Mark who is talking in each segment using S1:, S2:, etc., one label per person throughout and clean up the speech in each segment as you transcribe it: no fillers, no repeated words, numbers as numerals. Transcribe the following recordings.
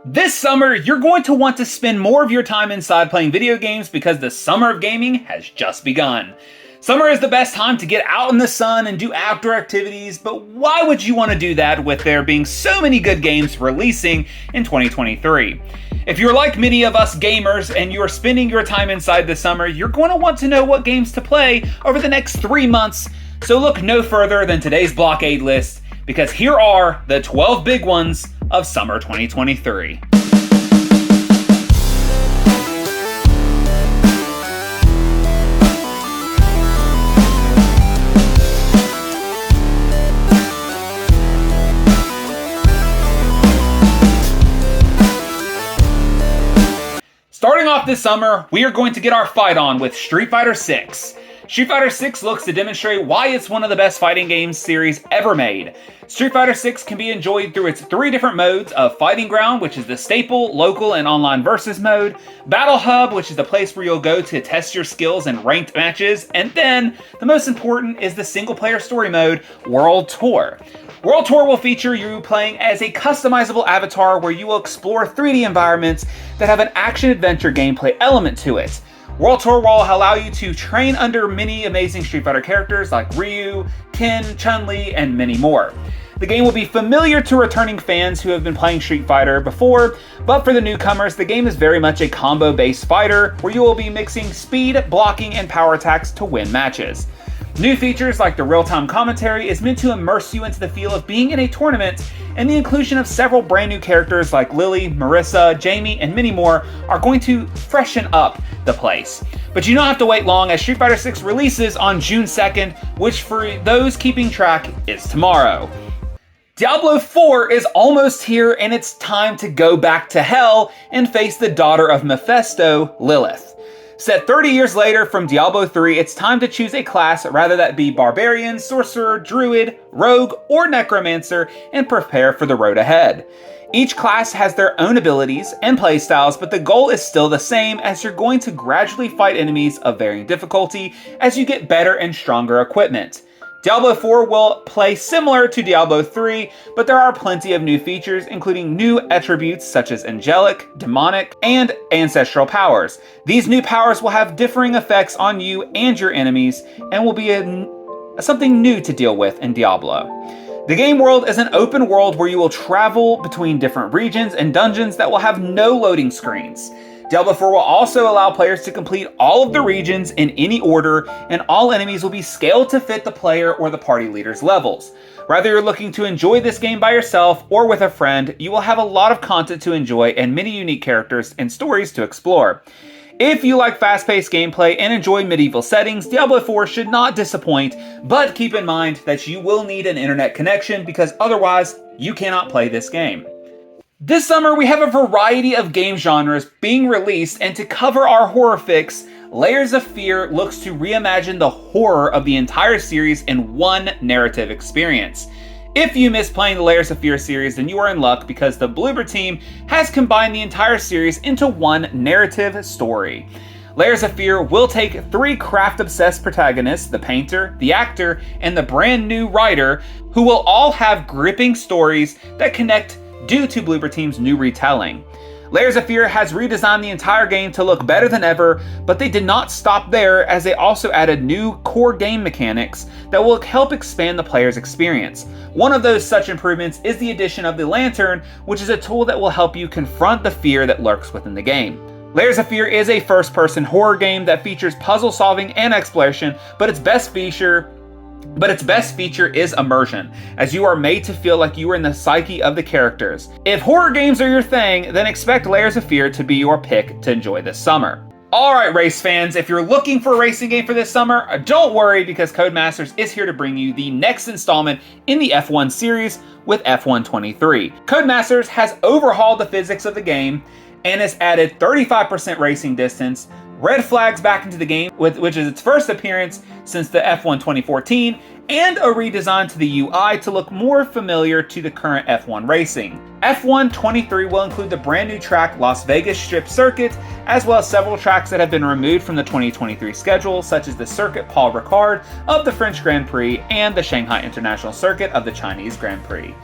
S1: This summer, you're going to want to spend more of your time inside playing video games because the summer of gaming has just begun. Summer is the best time to get out in the sun and do outdoor activities, but why would you want to do that with there being so many good games releasing in 2023? If you're like many of us gamers and you are spending your time inside this summer, you're going to want to know what games to play over the next 3 months. So look no further than today's Blockade List, because here are the 12 big ones of summer 2023. Starting off this summer, we are going to get our fight on with Street Fighter VI. Street Fighter VI looks to demonstrate why it's one of the best fighting games series ever made. Street Fighter VI can be enjoyed through its 3 different modes of Fighting Ground, which is the staple, local, and online versus mode, Battle Hub, which is the place where you'll go to test your skills in ranked matches, and then, the most important, is the single-player story mode, World Tour. World Tour will feature you playing as a customizable avatar where you will explore 3D environments that have an action-adventure gameplay element to it. World Tour will allow you to train under many amazing Street Fighter characters like Ryu, Ken, Chun-Li, and many more. The game will be familiar to returning fans who have been playing Street Fighter before, but for the newcomers, the game is very much a combo-based fighter where you will be mixing speed, blocking, and power attacks to win matches. New features like the real-time commentary is meant to immerse you into the feel of being in a tournament, and the inclusion of several brand new characters like Lily, Marissa, Jamie, and many more are going to freshen up the place. But you don't have to wait long, as Street Fighter VI releases on June 2nd, which for those keeping track is tomorrow. Diablo 4 is almost here, and it's time to go back to hell and face the daughter of Mephisto, Lilith. Set 30 years later from Diablo 3, it's time to choose a class, rather that be Barbarian, Sorcerer, Druid, Rogue, or Necromancer, and prepare for the road ahead. Each class has their own abilities and playstyles, but the goal is still the same, as you're going to gradually fight enemies of varying difficulty as you get better and stronger equipment. Diablo 4 will play similar to Diablo 3, but there are plenty of new features, including new attributes such as angelic, demonic, and ancestral powers. These new powers will have differing effects on you and your enemies, and will be something new to deal with in Diablo. The game world is an open world where you will travel between different regions and dungeons that will have no loading screens. Diablo 4 will also allow players to complete all of the regions in any order, and all enemies will be scaled to fit the player or the party leader's levels. Whether you're looking to enjoy this game by yourself or with a friend, you will have a lot of content to enjoy and many unique characters and stories to explore. If you like fast-paced gameplay and enjoy medieval settings, Diablo 4 should not disappoint, but keep in mind that you will need an internet connection because otherwise you cannot play this game. This summer, we have a variety of game genres being released, and to cover our horror fix, Layers of Fear looks to reimagine the horror of the entire series in one narrative experience. If you miss playing the Layers of Fear series, then you are in luck because the Bloober team has combined the entire series into one narrative story. Layers of Fear will take 3 craft-obsessed protagonists, the painter, the actor, and the brand new writer, who will all have gripping stories that connect due to Bloober Team's new retelling. Layers of Fear has redesigned the entire game to look better than ever, but they did not stop there, as they also added new core game mechanics that will help expand the player's experience. One of those such improvements is the addition of the Lantern, which is a tool that will help you confront the fear that lurks within the game. Layers of Fear is a first-person horror game that features puzzle solving and exploration, but its best feature is immersion, as you are made to feel like you are in the psyche of the characters. If horror games are your thing, then expect Layers of Fear to be your pick to enjoy this summer. Alright race fans, if you're looking for a racing game for this summer, don't worry, because Codemasters is here to bring you the next installment in the F1 series with F1 23. Codemasters has overhauled the physics of the game and has added 35% racing distance, red flags back into the game, which is its first appearance since the F1 2014, and a redesign to the UI to look more familiar to the current F1 racing. F1 23 will include the brand new track Las Vegas Strip Circuit, as well as several tracks that have been removed from the 2023 schedule, such as the Circuit Paul Ricard of the French Grand Prix and the Shanghai International Circuit of the Chinese Grand Prix.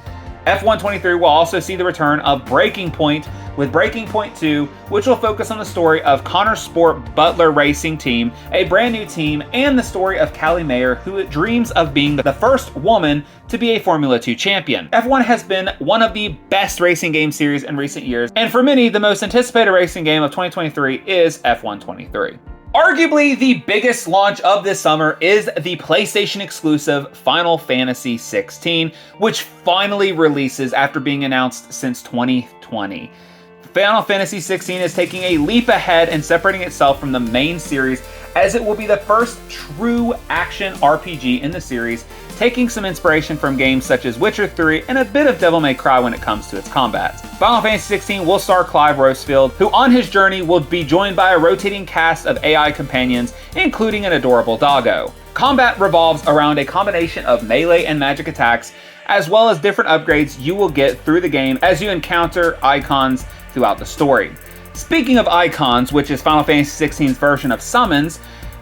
S1: F1 23 will also see the return of Breaking Point, with Breaking Point 2, which will focus on the story of Connor Sport Butler Racing Team, a brand new team, and the story of Callie Mayer, who dreams of being the first woman to be a Formula 2 champion. F1 has been one of the best racing game series in recent years, and for many, the most anticipated racing game of 2023 is F1 23. Arguably, the biggest launch of this summer is the PlayStation exclusive Final Fantasy XVI, which finally releases after being announced since 2020. Final Fantasy XVI is taking a leap ahead and separating itself from the main series, as it will be the first true action RPG in the series, taking some inspiration from games such as Witcher 3 and a bit of Devil May Cry when it comes to its combat. Final Fantasy XVI will star Clive Rosefield, who on his journey will be joined by a rotating cast of AI companions, including an adorable doggo. Combat revolves around a combination of melee and magic attacks, as well as different upgrades you will get through the game as you encounter icons throughout the story. Speaking of icons, which is Final Fantasy XVI's version of summons,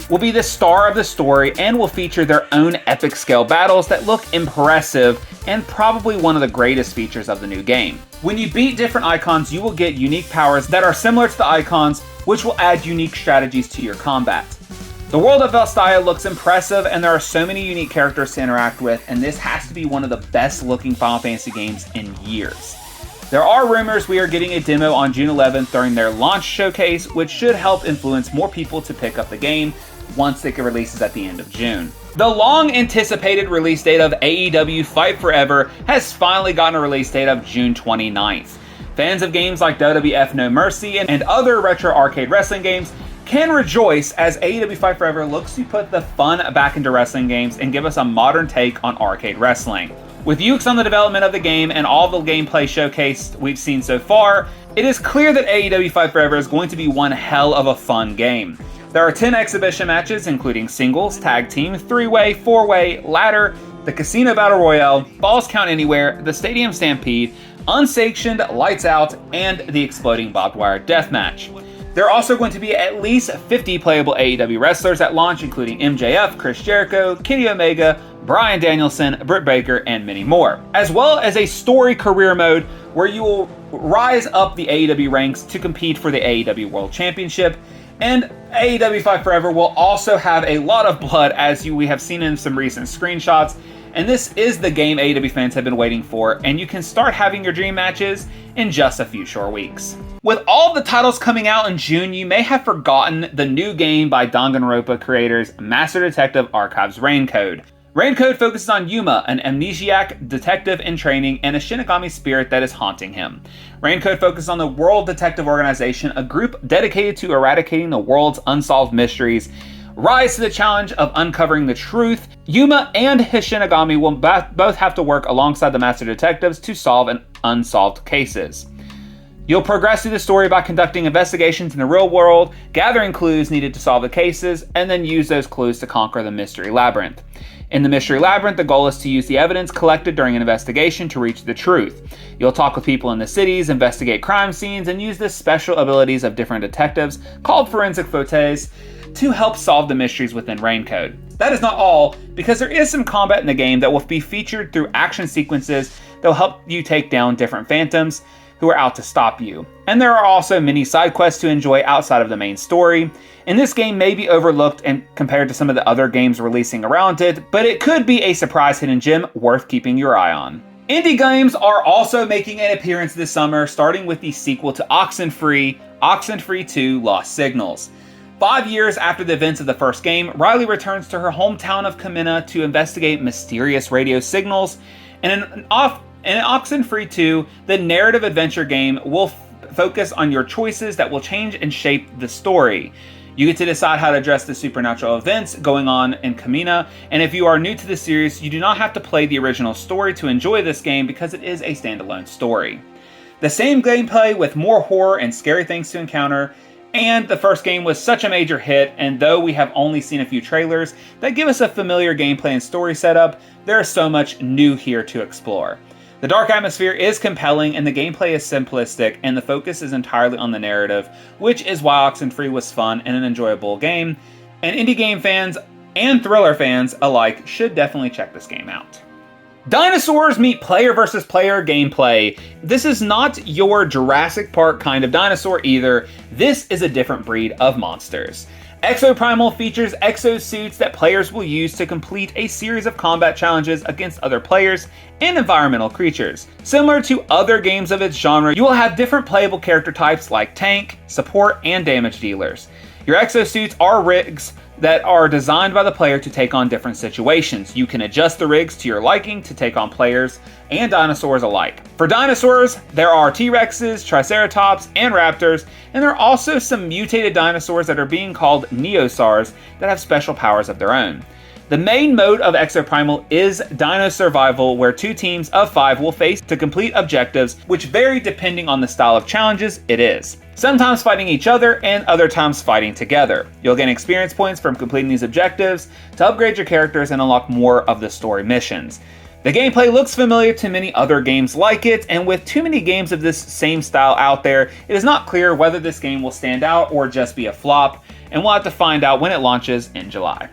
S1: will be the star of the story and will feature their own epic scale battles that look impressive and probably one of the greatest features of the new game. When you beat different icons, you will get unique powers that are similar to the icons, which will add unique strategies to your combat. The world of Vestia looks impressive, and there are so many unique characters to interact with, and this has to be one of the best looking Final Fantasy games in years. There are rumors we are getting a demo on June 11th during their launch showcase, which should help influence more people to pick up the game once it releases at the end of June. The long-anticipated release date of AEW Fight Forever has finally gotten a release date of June 29th. Fans of games like WWF No Mercy and other retro arcade wrestling games can rejoice as AEW Fight Forever looks to put the fun back into wrestling games and give us a modern take on arcade wrestling. With Yuke's on the development of the game and all the gameplay showcased we've seen so far, it is clear that AEW Fight Forever is going to be one hell of a fun game. There are 10 exhibition matches, including singles, tag team, 3-way, 4-way, ladder, the Casino Battle Royale, Balls Count Anywhere, the Stadium Stampede, Unsanctioned, Lights Out, and the Exploding Barbed Wire Deathmatch. There are also going to be at least 50 playable AEW wrestlers at launch, including MJF, Chris Jericho, Kenny Omega, Bryan Danielson, Britt Baker, and many more. As well as a story career mode where you will rise up the AEW ranks to compete for the AEW World Championship. And AEW Fight Forever will also have a lot of blood, as we have seen in some recent screenshots. And this is the game AEW fans have been waiting for, and you can start having your dream matches in just a few short weeks. With all the titles coming out in June, you may have forgotten the new game by Danganronpa creators Master Detective Archives Raincode. Raincode focuses on Yuma, an amnesiac detective in training, and a Shinigami spirit that is haunting him. Raincode focuses on the World Detective Organization, a group dedicated to eradicating the world's unsolved mysteries. Rise to the challenge of uncovering the truth. Yuma and his Shinigami will both have to work alongside the Master Detectives to solve unsolved cases. You'll progress through the story by conducting investigations in the real world, gathering clues needed to solve the cases, and then use those clues to conquer the Mystery Labyrinth. In the Mystery Labyrinth, the goal is to use the evidence collected during an investigation to reach the truth. You'll talk with people in the cities, investigate crime scenes, and use the special abilities of different detectives, called forensic fauteuils, to help solve the mysteries within Raincode. That is not all, because there is some combat in the game that will be featured through action sequences that will help you take down different phantoms who are out to stop you. And there are also many side quests to enjoy outside of the main story. And this game may be overlooked and compared to some of the other games releasing around it, but it could be a surprise hidden gem worth keeping your eye on. Indie games are also making an appearance this summer, starting with the sequel to Oxenfree 2 Lost Signals. 5 years after the events of the first game, Riley returns to her hometown of Kamina to investigate mysterious radio signals. And in Oxenfree 2, the narrative adventure game will focus on your choices that will change and shape the story. You get to decide how to address the supernatural events going on in Kamina, and if you are new to the series, you do not have to play the original story to enjoy this game because it is a standalone story. The same gameplay with more horror and scary things to encounter, and the first game was such a major hit, and though we have only seen a few trailers that give us a familiar gameplay and story setup, there is so much new here to explore. The dark atmosphere is compelling, and the gameplay is simplistic, and the focus is entirely on the narrative, which is why Oxenfree was fun and an enjoyable game, and indie game fans and thriller fans alike should definitely check this game out. Dinosaurs meet player versus player gameplay. This is not your Jurassic Park kind of dinosaur either. This is a different breed of monsters. Exoprimal features exosuits that players will use to complete a series of combat challenges against other players and environmental creatures. Similar to other games of its genre, you will have different playable character types like tank, support, and damage dealers. Your exosuits are rigs that are designed by the player to take on different situations. You can adjust the rigs to your liking to take on players and dinosaurs alike. For dinosaurs, there are T-Rexes, Triceratops, and Raptors, and there are also some mutated dinosaurs that are being called Neosars that have special powers of their own. The main mode of Exoprimal is Dino Survival, where 2 teams of 5 will face to complete objectives, which vary depending on the style of challenges it is. Sometimes fighting each other, and other times fighting together. You'll gain experience points from completing these objectives to upgrade your characters and unlock more of the story missions. The gameplay looks familiar to many other games like it, and with too many games of this same style out there, it is not clear whether this game will stand out or just be a flop, and we'll have to find out when it launches in July.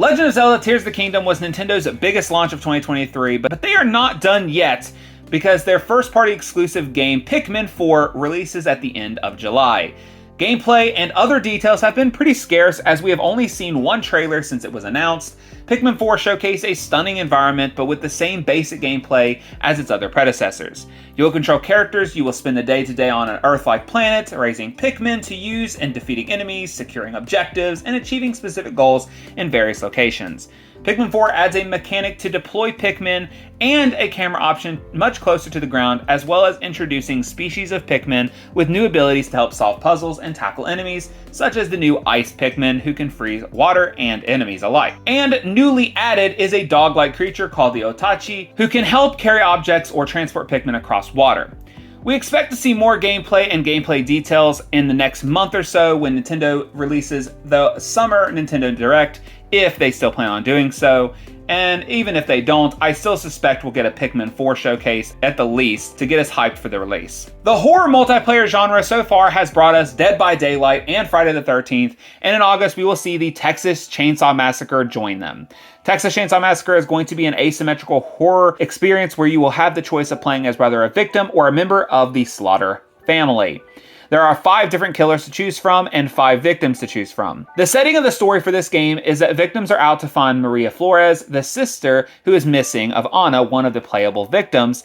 S1: Legend of Zelda Tears of the Kingdom was Nintendo's biggest launch of 2023, but they are not done yet because their first-party exclusive game, Pikmin 4, releases at the end of July. Gameplay and other details have been pretty scarce as we have only seen one trailer since it was announced. Pikmin 4 showcased a stunning environment but with the same basic gameplay as its other predecessors. You will control characters, you will spend the day-to-day on an Earth-like planet, raising Pikmin to use in defeating enemies, securing objectives, and achieving specific goals in various locations. Pikmin 4 adds a mechanic to deploy Pikmin and a camera option much closer to the ground, as well as introducing species of Pikmin with new abilities to help solve puzzles and tackle enemies, such as the new Ice Pikmin who can freeze water and enemies alike. And newly added is a dog-like creature called the Otachi, who can help carry objects or transport Pikmin across water. We expect to see more gameplay and gameplay details in the next month or so when Nintendo releases the Summer Nintendo Direct, if they still plan on doing so. And even if they don't, I still suspect we'll get a Pikmin 4 showcase at the least to get us hyped for the release. The horror multiplayer genre so far has brought us Dead by Daylight and Friday the 13th, and in August we will see the Texas Chainsaw Massacre join them. Texas Chainsaw Massacre is going to be an asymmetrical horror experience where you will have the choice of playing as whether a victim or a member of the Slaughter family. There are 5 different killers to choose from and 5 victims to choose from. The setting of the story for this game is that victims are out to find Maria Flores, the sister who is missing of Anna, one of the playable victims.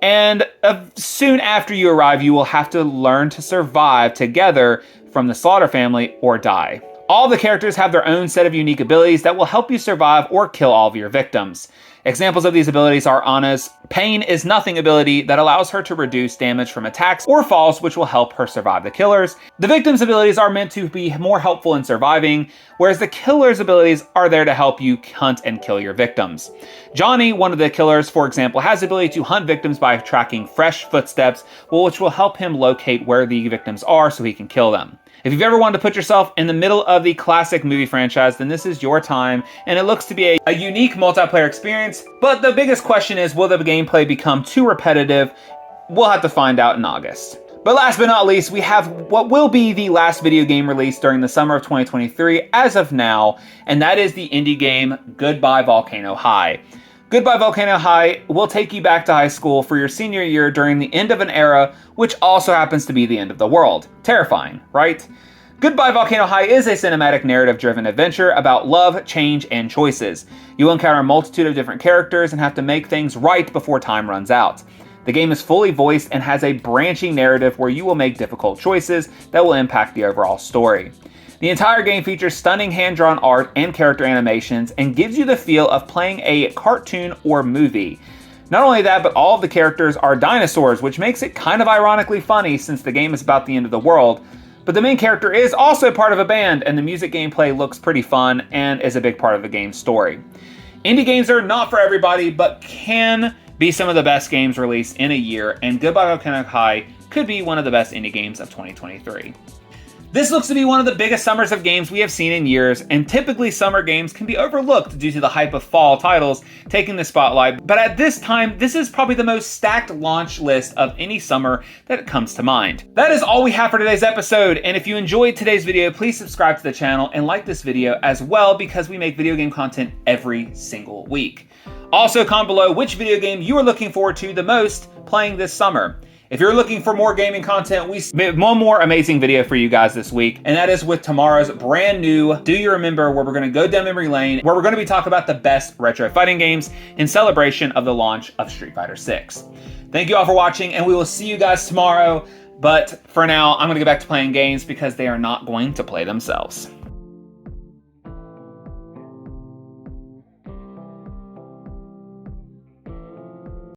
S1: And soon after you arrive, you will have to learn to survive together from the Slaughter family or die. All the characters have their own set of unique abilities that will help you survive or kill all of your victims. Examples of these abilities are Anna's Pain is Nothing ability that allows her to reduce damage from attacks or falls, which will help her survive the killers. The victim's abilities are meant to be more helpful in surviving, whereas the killer's abilities are there to help you hunt and kill your victims. Johnny, one of the killers, for example, has the ability to hunt victims by tracking fresh footsteps, which will help him locate where the victims are so he can kill them. If you've ever wanted to put yourself in the middle of the classic movie franchise, then this is your time, and it looks to be a unique multiplayer experience, but the biggest question is, will the gameplay become too repetitive? We'll have to find out in August. But last but not least, we have what will be the last video game released during the summer of 2023 as of now, and that is the indie game Goodbye Volcano High. Goodbye Volcano High will take you back to high school for your senior year during the end of an era, which also happens to be the end of the world. Terrifying, right? Goodbye Volcano High is a cinematic narrative-driven adventure about love, change, and choices. You will encounter a multitude of different characters and have to make things right before time runs out. The game is fully voiced and has a branching narrative where you will make difficult choices that will impact the overall story. The entire game features stunning hand-drawn art and character animations and gives you the feel of playing a cartoon or movie. Not only that, but all of the characters are dinosaurs, which makes it kind of ironically funny since the game is about the end of the world. But the main character is also part of a band, and the music gameplay looks pretty fun and is a big part of the game's story. Indie games are not for everybody, but can be some of the best games released in a year, and Goodbye Volcano High could be one of the best indie games of 2023. This looks to be one of the biggest summers of games we have seen in years, and typically summer games can be overlooked due to the hype of fall titles taking the spotlight, but at this time, this is probably the most stacked launch list of any summer that comes to mind. That is all we have for today's episode, and if you enjoyed today's video, please subscribe to the channel and like this video as well because we make video game content every single week. Also, comment below which video game you are looking forward to the most playing this summer. If you're looking for more gaming content, we have one more amazing video for you guys this week, and that is with tomorrow's brand new Do You Remember, where we're going to go down memory lane, where we're going to be talking about the best retro fighting games in celebration of the launch of Street Fighter 6. Thank you all for watching, and we will see you guys tomorrow. But for now, I'm going to go back to playing games because they are not going to play themselves.